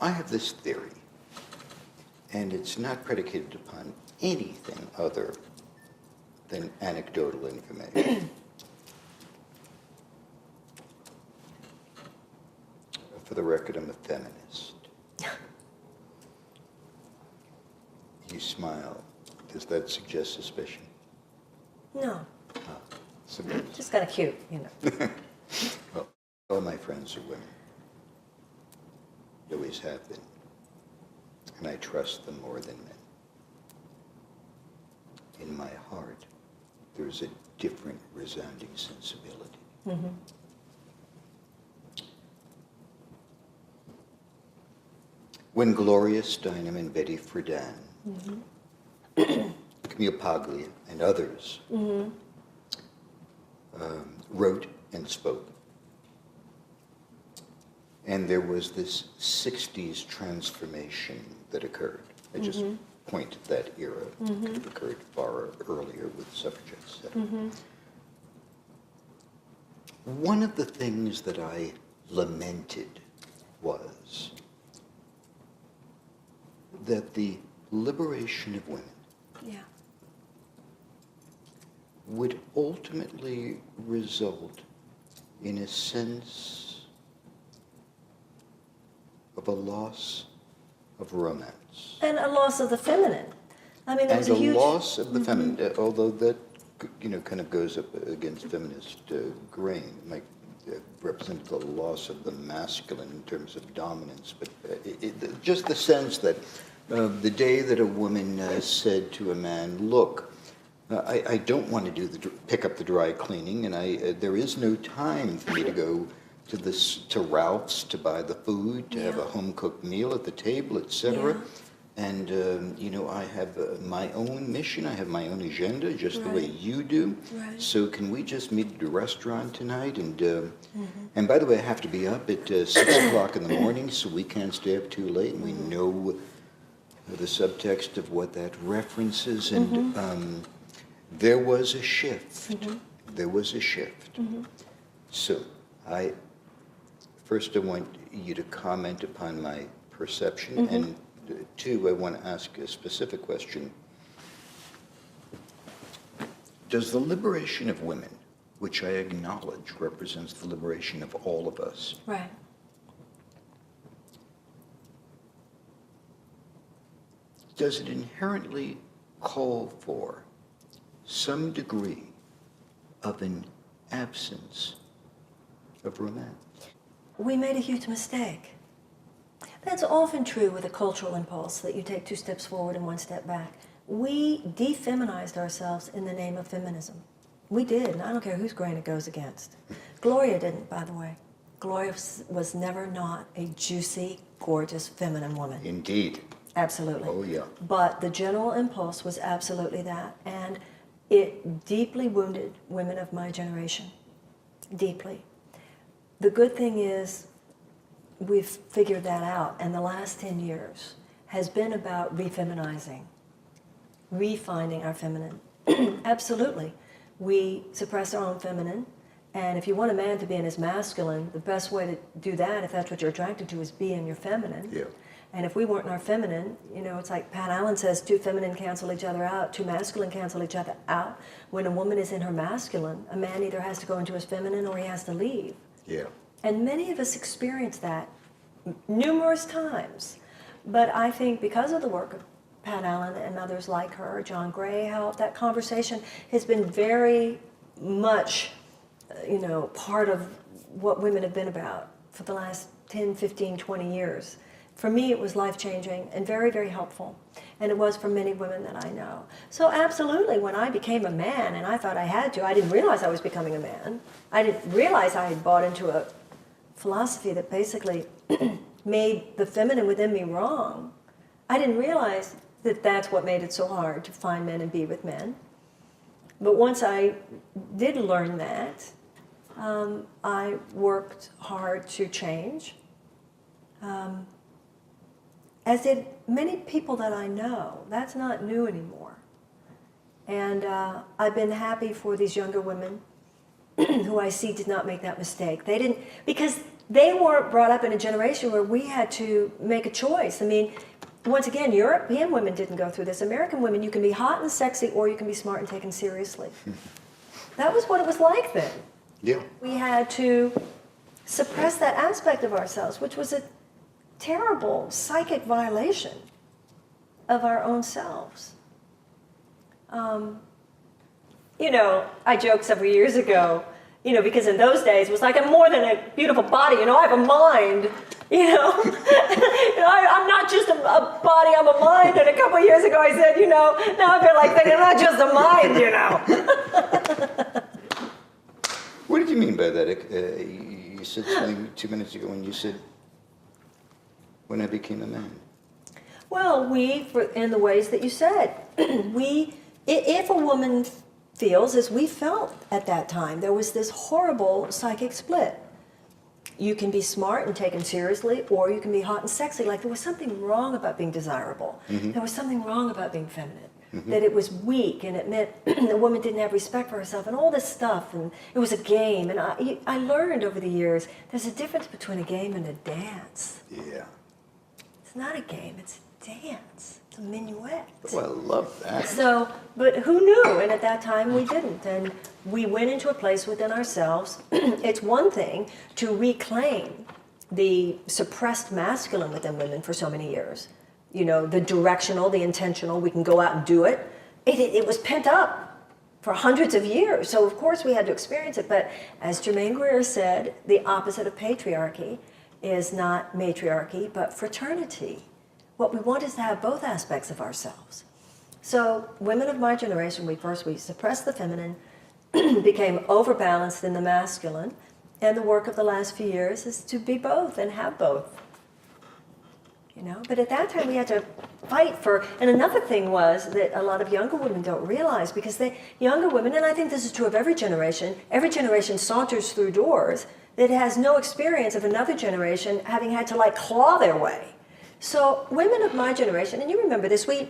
I have this theory, and it's not predicated upon anything other than anecdotal information. For the record, I'm a feminist. You smile. Does that suggest suspicion? No. So Just kind of cute, you know. well, all my friends are women. They always have been. And I trust them more than men. In my heart, there's a different resounding sensibility. Mm-hmm. When Gloria Steinem and Betty Friedan, Camille Paglia, and others wrote and spoke, and there was this 60s transformation that occurred. I just point to that era. It could have occurred far earlier with suffragettes. One of the things that I lamented was that the liberation of women would ultimately result in a sense of a loss of romance. And a loss of the feminine. I mean, there's a huge... loss of the feminine, although that, kind of goes up against feminist grain, like represents the loss of the masculine in terms of dominance, but just the sense that the day that a woman said to a man, look, I don't want to pick up the dry cleaning, and there is no time for me to go to Ralph's to buy the food, to have a home-cooked meal at the table, etc. And, I have my own mission, I have my own agenda, just the way you do. So can we just meet at a restaurant tonight? And by the way, I have to be up at 6 o'clock in the morning, so we can't stay up too late. And we know the subtext of what that references. And there was a shift. There was a shift. So first I want you to comment upon my perception, and two, I want to ask a specific question. Does the liberation of women, which I acknowledge represents the liberation of all of us, does it inherently call for some degree of an absence of romance? We made a huge mistake. That's often true with a cultural impulse, that you take 2 steps forward and 1 step back. We defeminized ourselves in the name of feminism. We did, and I don't care whose grain it goes against. Gloria didn't, by the way. Gloria was never not a juicy, gorgeous, feminine woman. Indeed. Absolutely. Oh, yeah. But the general impulse was absolutely that, and it deeply wounded women of my generation. Deeply. The good thing is, we've figured that out, and the last 10 years has been about refeminizing, refinding our feminine. Absolutely. We suppress our own feminine, and if you want a man to be in his masculine, the best way to do that, if that's what you're attracted to, is be in your feminine. Yeah. And if we weren't in our feminine, it's like Pat Allen says, 2 feminine cancel each other out, 2 masculine cancel each other out. When a woman is in her masculine, a man either has to go into his feminine or he has to leave. Yeah. And many of us experience that numerous times. But I think because of the work of Pat Allen and others like her, John Gray, how that conversation has been very much, part of what women have been about for the last 10, 15, 20 years. For me, it was life-changing and very, very helpful. And it was for many women that I know. So absolutely, when I became a man, and I thought I had to, I didn't realize I was becoming a man. I didn't realize I had bought into a philosophy that basically made the feminine within me wrong. I didn't realize that that's what made it so hard to find men and be with men. But once I did learn that, I worked hard to change. As did many people that I know. That's not new anymore. And I've been happy for these younger women who I see did not make that mistake. They didn't, because they weren't brought up in a generation where we had to make a choice. I mean, once again, European women didn't go through this. American women, you can be hot and sexy, or you can be smart and taken seriously. That was what it was like then. Yeah. We had to suppress that aspect of ourselves, which was a terrible psychic violation of our own selves. You know, I joked several years ago, you know, because in those days it was like, I'm more than a beautiful body, you know, I have a mind, you know. I'm not just a body, I'm a mind. And a couple of years ago I said, you know, now I feel like thinking, I'm not just a mind, you know. What did you mean by that? You said something 2 minutes ago when you said, when I became a man. Well, in the ways that you said, if a woman feels as we felt at that time, there was this horrible psychic split. You can be smart and taken seriously, or you can be hot and sexy. Like there was something wrong about being desirable. Mm-hmm. There was something wrong about being feminine. Mm-hmm. That it was weak, and it meant the woman didn't have respect for herself, and all this stuff, and it was a game. And I learned over the years, there's a difference between a game and a dance. Yeah. It's not a game, it's a dance. It's a minuet. Oh, I love that. So, but who knew? And at that time we didn't. And we went into a place within ourselves. It's one thing to reclaim the suppressed masculine within women for so many years. You know, the directional, the intentional, we can go out and do it. It was pent up for hundreds of years. So of course we had to experience it. But as Germaine Greer said, the opposite of patriarchy is not matriarchy, but fraternity. What we want is to have both aspects of ourselves. So women of my generation, we suppressed the feminine, became overbalanced in the masculine, and the work of the last few years is to be both and have both. You know, but at that time we had to fight for, and another thing was that a lot of younger women don't realize, because younger women, and I think this is true of every generation saunters through doors that has no experience of another generation having had to like claw their way. So women of my generation, and you remember this, we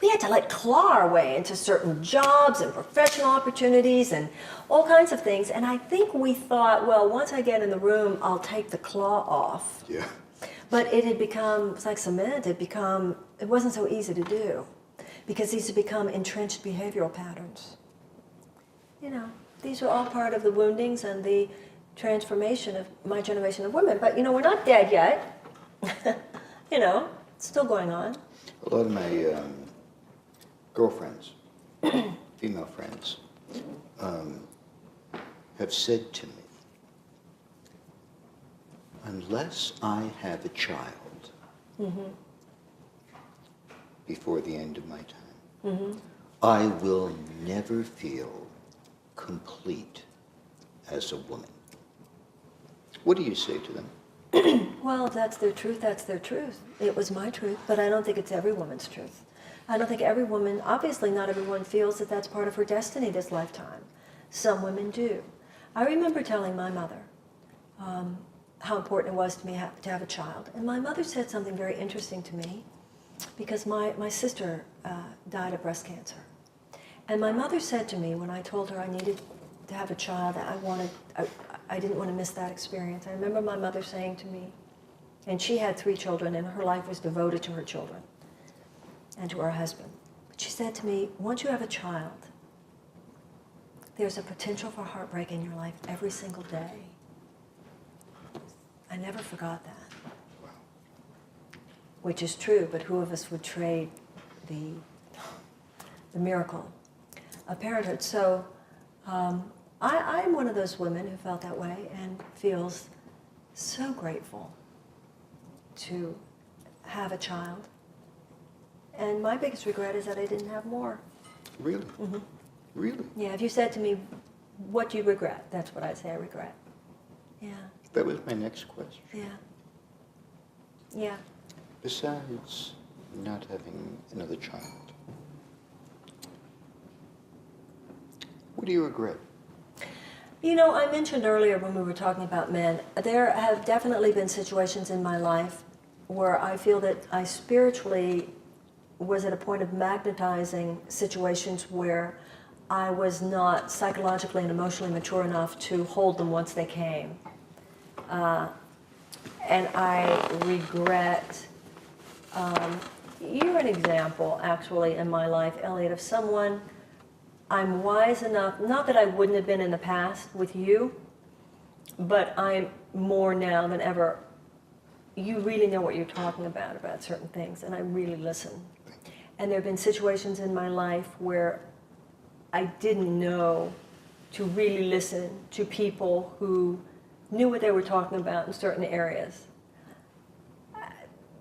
had to like claw our way into certain jobs and professional opportunities and all kinds of things. And I think we thought, well, once I get in the room, I'll take the claw off. Yeah. But it had become, it's like cement, it wasn't so easy to do, because these had become entrenched behavioral patterns. You know, these are all part of the woundings and the transformation of my generation of women. But, you know, we're not dead yet. You know, it's still going on. A lot of my girlfriends, female friends, have said to me, unless I have a child before the end of my time, I will never feel complete as a woman. What do you say to them? Well, if that's their truth, that's their truth. It was my truth, but I don't think it's every woman's truth. I don't think every woman, obviously not everyone feels that that's part of her destiny this lifetime. Some women do. I remember telling my mother how important it was to me to have a child. And my mother said something very interesting to me, because my sister died of breast cancer. And my mother said to me when I told her I needed to have a child, I didn't want to miss that experience. I remember my mother saying to me, and she had 3 children, and her life was devoted to her children and to her husband. But she said to me, once you have a child, there's a potential for heartbreak in your life every single day. I never forgot that. Which is true, but who of us would trade the miracle of parenthood? So I'm one of those women who felt that way and feels so grateful to have a child. And my biggest regret is that I didn't have more. Really? Mm-hmm. Really? Yeah, if you said to me, what do you regret? That's what I'd say I regret. Yeah. That was my next question. Yeah. Yeah. Besides not having another child, what do you regret? You know, I mentioned earlier when we were talking about men, there have definitely been situations in my life where I feel that I spiritually was at a point of magnetizing situations where I was not psychologically and emotionally mature enough to hold them once they came. and I regret. You're an example, actually, in my life, Elliot, of someone I'm wise enough, not that I wouldn't have been in the past with you, but I'm more now than ever. You really know what you're talking about certain things, and I really listen. And there have been situations in my life where I didn't know to really listen to people who knew what they were talking about in certain areas.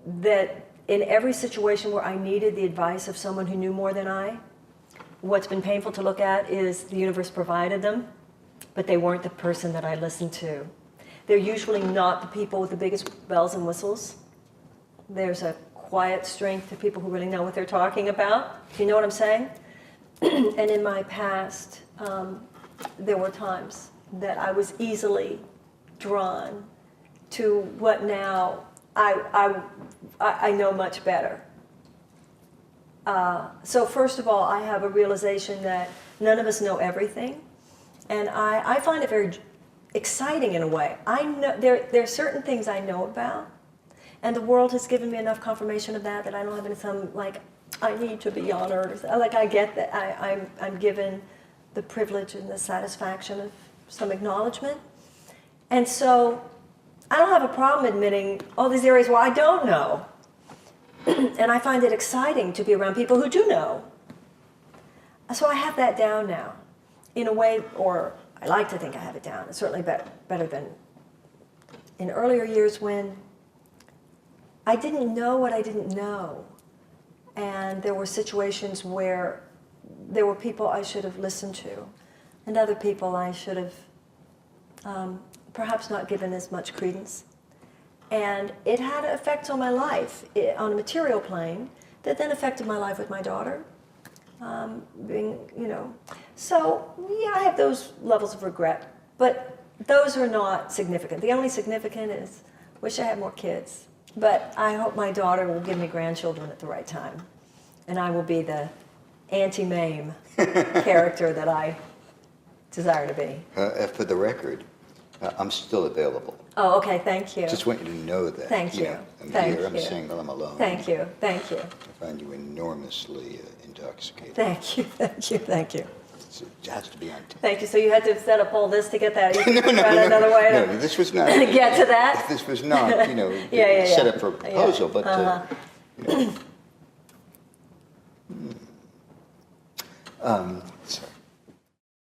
That in every situation where I needed the advice of someone who knew more than I, what's been painful to look at is the universe provided them, but they weren't the person that I listened to. They're usually not the people with the biggest bells and whistles. There's a quiet strength to people who really know what they're talking about. Do you know what I'm saying? And in my past, there were times that I was easily drawn to what now I know much better. So first of all, I have a realization that none of us know everything, and I find it very exciting in a way. I know there are certain things I know about, and the world has given me enough confirmation of that I don't have any some like I need to be honored. Like I get that I'm given the privilege and the satisfaction of some acknowledgement, and so I don't have a problem admitting all these areas where I don't know. And I find it exciting to be around people who do know. So I have that down now, in a way, or I like to think I have it down. It's certainly better than in earlier years when I didn't know what I didn't know. And there were situations where there were people I should have listened to, and other people I should have perhaps not given as much credence. And it had effects on my life on a material plane that then affected my life with my daughter. So yeah, I have those levels of regret, but those are not significant. The only significant is, wish I had more kids, but I hope my daughter will give me grandchildren at the right time, and I will be the Auntie Mame character that I desire to be. For the record, I'm still available. Oh, okay, thank you. Just want you to know that. Thank you. I'm Thank here, I'm you. single, I'm alone. Thank you, thank you. I find you enormously intoxicating. Thank you, thank you, thank you. It has to be on tape. Thank you. So you had to set up all this to get that. You found another way to No, this was not. get to that? This was not, Yeah. set up for a proposal, but, sorry.